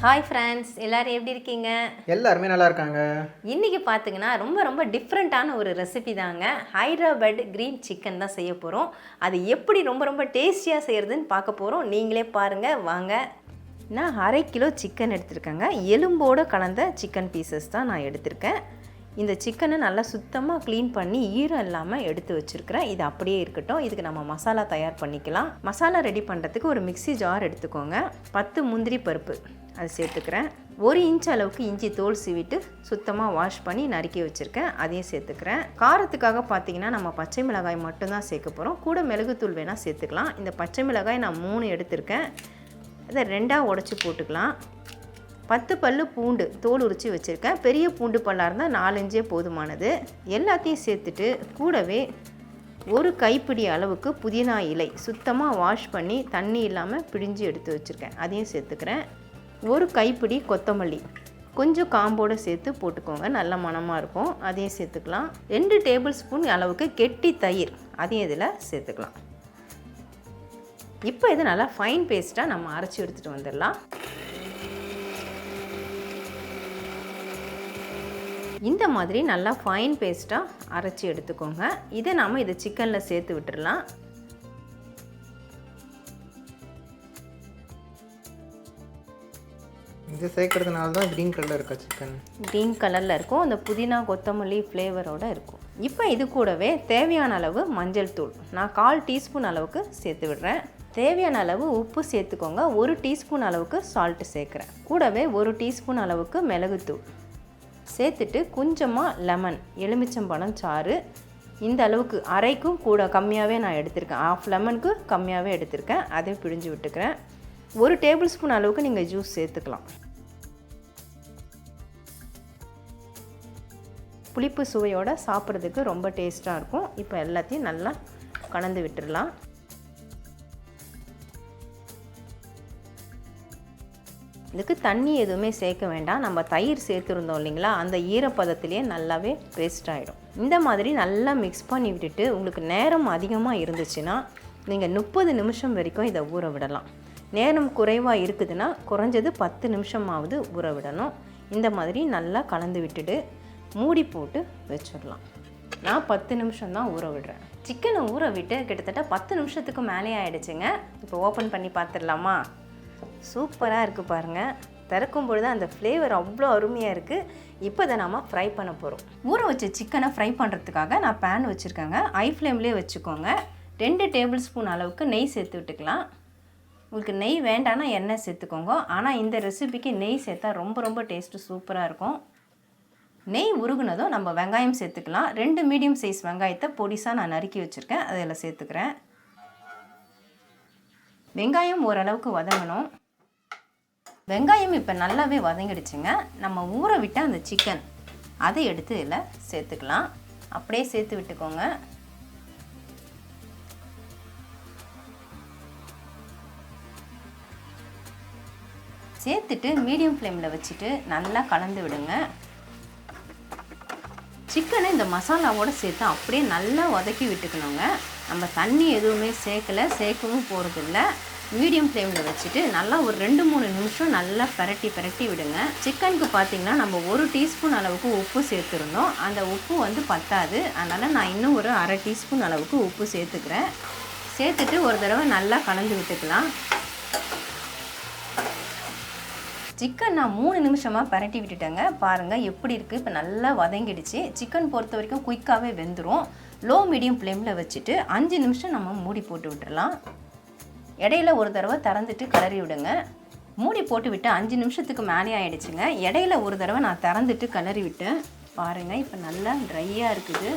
Hi friends, எல்லாரும் எப்படி இருக்கீங்க? எல்லாருமே நல்லா இருக்காங்க. இன்றைக்கி பார்த்தீங்கன்னா ரொம்ப டிஃப்ரெண்ட்டான ஒரு ரெசிபி தாங்க. ஹைதராபாத் க்ரீன் சிக்கன் தான் செய்ய போகிறோம். அது எப்படி ரொம்ப டேஸ்டியாக செய்கிறதுன்னு பார்க்க போகிறோம். நீங்களே பாருங்கள் வாங்க. நான் 1/2 கிலோ சிக்கன் எடுத்திருக்கேங்க. எலும்போடு கலந்த சிக்கன் பீசஸ் தான் நான் எடுத்திருக்கேன். இந்த சிக்கனை நல்லா சுத்தமாக க்ளீன் பண்ணி ஈரம் இல்லாமல் எடுத்து வச்சுருக்கிறேன். இது அப்படியே இருக்கட்டும். இதுக்கு நம்ம மசாலா தயார் பண்ணிக்கலாம். மசாலா ரெடி பண்ணுறதுக்கு ஒரு மிக்ஸி ஜார் எடுத்துக்கோங்க. 10 முந்திரி பருப்பு அது சேர்த்துக்கிறேன். 1 இன்ச் அளவுக்கு இஞ்சி தோல் சீவிட்டு சுத்தமாக வாஷ் பண்ணி நறுக்கி வச்சுருக்கேன். அதையும் சேர்த்துக்கிறேன். காரத்துக்காக பார்த்தீங்கன்னா நம்ம பச்சை மிளகாய் மட்டும்தான் சேர்க்க போகிறோம். கூட மிளகுத்தூள் வேணால் சேர்த்துக்கலாம். இந்த பச்சை மிளகாய் நான் 3 எடுத்திருக்கேன். இதை 2ஆக உடச்சி போட்டுக்கலாம். 10 பல்லு பூண்டு தோல் உரித்து வச்சுருக்கேன். பெரிய பூண்டு பல்லாக இருந்தால் 4-5 போதுமானது. எல்லாத்தையும் சேர்த்துட்டு கூடவே 1 கைப்பிடி அளவுக்கு புதினா இலை சுத்தமாக வாஷ் பண்ணி தண்ணி இல்லாமல் பிழிஞ்சு எடுத்து வச்சுருக்கேன். அதையும் சேர்த்துக்கிறேன். 1 கைப்பிடி கொத்தமல்லி கொஞ்சம் காம்போடு சேர்த்து போட்டுக்கோங்க, நல்ல மணமாக இருக்கும். அதையும் சேர்த்துக்கலாம். 2 டேபிள் ஸ்பூன் அளவுக்கு கெட்டி தயிர் அதையும் இதில் சேர்த்துக்கலாம். இப்போ இது நல்லா ஃபைன் பேஸ்ட்டாக நம்ம அரைச்சி எடுத்துகிட்டு வந்துடலாம். இந்த மாதிரி நல்லா ஃபைன் பேஸ்ட்டாக அரைச்சி எடுத்துக்கோங்க. இதை நாம் இதை சிக்கனில் சேர்த்து விட்டுடலாம். இது சேர்க்கறதுனால தான் க்ரீன் கலரில் இருக்கா சிக்கன். க்ரீன் கலரில் இருக்கும். அந்த புதினா கொத்தமல்லி ஃப்ளேவரோடு இருக்கும். இப்போ இது கூடவே தேவையான அளவு மஞ்சள் தூள் நான் 1/4 டீஸ்பூன் அளவுக்கு சேர்த்து விடுறேன். தேவையான அளவு உப்பு சேர்த்துக்கோங்க. 1 டீஸ்பூன் அளவுக்கு சால்ட்டு சேர்க்குறேன். கூடவே 1 டீஸ்பூன் அளவுக்கு மிளகுத்தூள் சேர்த்துட்டு கொஞ்சமாக லெமன் எலுமிச்சம்பழம் சாறு இந்த அளவுக்கு அரைக்கும் கூட கம்மியாகவே நான் எடுத்திருக்கேன். 1/2 லெமனுக்கு கம்மியாகவே எடுத்திருக்கேன். அதையும் பிழிஞ்சு விட்டுக்கிறேன். 1 டேபிள் ஸ்பூன் அளவுக்கு நீங்கள் ஜூஸ் சேர்த்துக்கலாம். புளிப்பு சுவையோடு சாப்பிட்றதுக்கு ரொம்ப டேஸ்ட்டாக இருக்கும். இப்போ எல்லாத்தையும் நல்லா கலந்து விட்டுடலாம். இதுக்கு தண்ணி எதுவுமே சேர்க்க வேண்டாம். நம்ம தயிர் சேர்த்துருந்தோம் இல்லைங்களா, அந்த ஈரப்பதத்திலே நல்லாவே பேஸ்ட் ஆகிடும். இந்த மாதிரி நல்லா மிக்ஸ் பண்ணி விட்டுட்டு உங்களுக்கு நேரம் அதிகமாக இருந்துச்சுன்னா நீங்கள் 30 நிமிஷம் வரைக்கும் இதை ஊற விடலாம். நேரம் குறைவாக இருக்குதுன்னா குறைஞ்சது 10 நிமிஷமாவது ஊற விடணும். இந்த மாதிரி நல்லா கலந்து விட்டுட்டு மூடி போட்டு வச்சிடலாம். நான் 10 நிமிஷம் தான் ஊற விடுறேன். சிக்கனை ஊற விட்டு கிட்டத்தட்ட 10 நிமிஷத்துக்கு மேலே ஆகிடுச்சுங்க. இப்போ ஓப்பன் பண்ணி பார்த்துடலாமா? சூப்பராக இருக்குது பாருங்கள். திறக்கும் பொழுது அந்த ஃப்ளேவர் அவ்வளோ அருமையாக இருக்குது. இப்போ இதை நாம் ஃப்ரை பண்ண போகிறோம். ஊற வச்ச சிக்கனை ஃப்ரை பண்ணுறதுக்காக நான் பேன் வச்சுருக்கேங்க. ஹை ஃப்ளேம்லேயே வச்சுக்கோங்க. 2 டேபிள் ஸ்பூன் அளவுக்கு நெய் சேர்த்து விட்டுக்கலாம். உங்களுக்கு நெய் வேண்டான்னா எண்ணெய் சேர்த்துக்கோங்க. ஆனால் இந்த ரெசிபிக்கு நெய் சேர்த்தா ரொம்ப டேஸ்ட்டு சூப்பராக இருக்கும். நெய் உருகுனதும் நம்ம வெங்காயம் சேர்த்துக்கலாம். 2 மீடியம் சைஸ் வெங்காயத்தை பொடிசாக நான் நறுக்கி வச்சுருக்கேன். அதில் சேர்த்துக்கிறேன். வெங்காயம் ஓரளவுக்கு வதங்கணும். வெங்காயம் இப்போ நல்லாவே வதங்கிடுச்சுங்க. நம்ம ஊற விட்ட அந்த சிக்கன் அதை எடுத்து இதில் சேர்த்துக்கலாம். அப்படியே சேர்த்து விட்டுக்கோங்க. சேர்த்துட்டு மீடியம் ஃப்ளேமில் வச்சுட்டு நல்லா கலந்து விடுங்க. சிக்கனை இந்த மசாலாவோடு சேர்த்து அப்படியே நல்லா வதக்கி விட்டுக்கணுங்க. நம்ம தண்ணி எதுவுமே சேர்க்கவும் போகிறதில்ல. மீடியம் ஃப்ளேமில் வச்சுட்டு நல்லா ஒரு 2-3 நிமிஷம் நல்லா பிரட்டி விடுங்க. சிக்கனுக்கு பார்த்திங்கன்னா நம்ம 1 டீஸ்பூன் அளவுக்கு உப்பு சேர்த்துருந்தோம். அந்த உப்பு பத்தாது. அதனால் நான் இன்னும் ஒரு 1/2 டீஸ்பூன் அளவுக்கு உப்பு சேர்த்துக்கிறேன். சேர்த்துட்டு ஒரு தடவை நல்லா கலந்து விட்டுக்கலாம். சிக்கன் நான் 3 நிமிஷமாக பரட்டி விட்டுட்டேங்க. பாருங்கள் எப்படி இருக்குது. இப்போ நல்லா வதங்கிடுச்சு. சிக்கன் பொறுத்த வரைக்கும் குயிக்காகவே வெந்துடும். லோ மீடியம் ஃப்ளேமில் வச்சுட்டு 5 நிமிஷம் நம்ம மூடி போட்டு விட்டுடலாம். இடையில ஒரு தடவை திறந்துட்டு கிளறி விடுங்க. மூடி போட்டு விட்டு 5 நிமிஷத்துக்கு மேலே ஆகிடுச்சுங்க. இடையில ஒரு தடவை நான் திறந்துட்டு கிளறி விட்டேன். பாருங்கள் இப்போ நல்லா ட்ரையாக இருக்குது.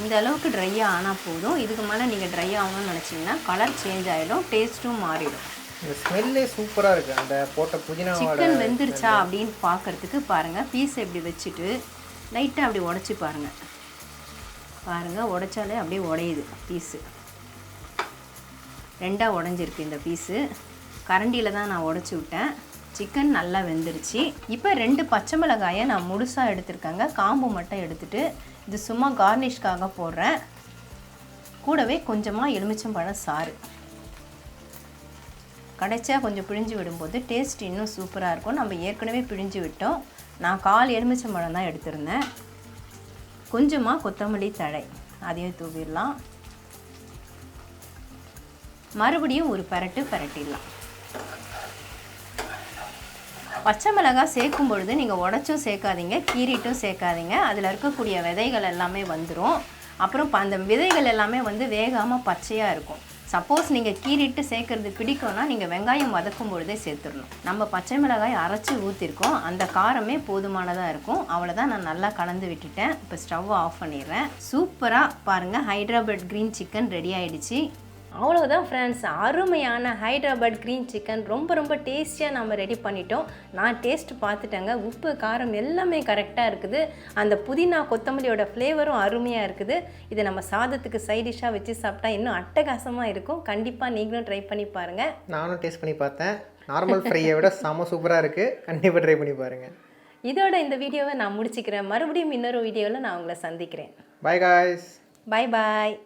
இந்த அளவுக்கு ட்ரையாக ஆனால் போதும். இதுக்கு மேலே நீங்கள் ட்ரை ஆகணும்னு நினச்சிங்கன்னா கலர் சேஞ்ச் ஆகிடும், டேஸ்ட்டும் மாறிடும். இந்த ஸ்மெல்லே சூப்பராக இருக்குது. அந்த போட்ட புதினா சிக்கன் வெந்துருச்சா அப்படின்னு பார்க்குறதுக்கு பாருங்கள். பீஸ் எப்படி வச்சுட்டு லைட்டாக அப்படி உடச்சி பாருங்கள். உடைச்சாலே அப்படியே உடையுது. பீஸு 2ஆக உடஞ்சிருக்கு. இந்த பீஸு கரண்டியில் தான் நான் உடச்சி விட்டேன். சிக்கன் நல்லா வெந்துருச்சு. இப்போ 2 பச்சை மிளகாயை நான் முழுசாக எடுத்துருக்கேங்க. காம்பு மட்டும் எடுத்துகிட்டு இது சும்மா கார்னிஷ்காக போடுறேன். கூடவே கொஞ்சமாக எலுமிச்சம்பழம் சாறு கடைசியா கொஞ்சம் பிழிஞ்சு விடும்போது டேஸ்ட் இன்னும் சூப்பராக இருக்கும். நம்ம ஏற்கனவே பிழிஞ்சு விட்டோம். நான் 1/4 எலுமிச்சம்பழம் தான் எடுத்திருந்தேன். கொஞ்சமாக கொத்தமல்லி தழை அதையும் தூவிடலாம். மறுபடியும் ஒரு பரட்டிடலாம். பச்சை மிளகாய் சேர்க்கும் பொழுது நீங்கள் உடச்சும் சேர்க்காதீங்க, கீறிட்டும் சேர்க்காதீங்க. அதில் இருக்கக்கூடிய விதைகள் எல்லாமே வந்துடும். அப்புறம் அந்த விதைகள் எல்லாமே வந்து வேகாமல் பச்சையாக இருக்கும். சப்போஸ் நீங்கள் கீறிட்டு சேர்க்கறது பிடிக்கும்னா நீங்கள் வெங்காயம் வதக்கும் பொழுதே சேர்த்துடணும். நம்ம பச்சை மிளகாய் அரைச்சி ஊற்றிருக்கோம். அந்த காரமே போதுமானதாக இருக்கும். அவ்வளோதான், நான் நல்லா கலந்து விட்டுட்டேன். இப்போ ஸ்டவ் ஆஃப் பண்ணிடுறேன். சூப்பராக பாருங்கள், ஹைதராபாத் க்ரீன் சிக்கன் ரெடி ஆகிடுச்சு. அவ்வளோதான் ஃப்ரெண்ட்ஸ், அருமையான ஹைதராபாத் க்ரீன் சிக்கன் ரொம்ப டேஸ்டியாக நம்ம ரெடி பண்ணிட்டோம். நான் டேஸ்ட் பார்த்துட்டேங்க. உப்பு காரம் எல்லாமே கரெக்டாக இருக்குது. அந்த புதினா கொத்தமல்லியோட ஃப்ளேவரும் அருமையாக இருக்குது. இதை நம்ம சாதத்துக்கு சைட் டிஷ்ஷாக வச்சு சாப்பிட்டா இன்னும் அட்டகாசமாக இருக்கும். கண்டிப்பாக நீங்களும் ட்ரை பண்ணி பாருங்கள். நானும் டேஸ்ட் பண்ணி பார்த்தேன். நார்மல் ஃப்ரையை விட செம சூப்பராக இருக்குது. கண்டிப்பாக ட்ரை பண்ணி பாருங்கள். இதோட இந்த வீடியோவை நான் முடிச்சுக்கிறேன். மறுபடியும் இன்னொரு வீடியோவில் நான் உங்களை சந்திக்கிறேன். Bye guys. பாய்.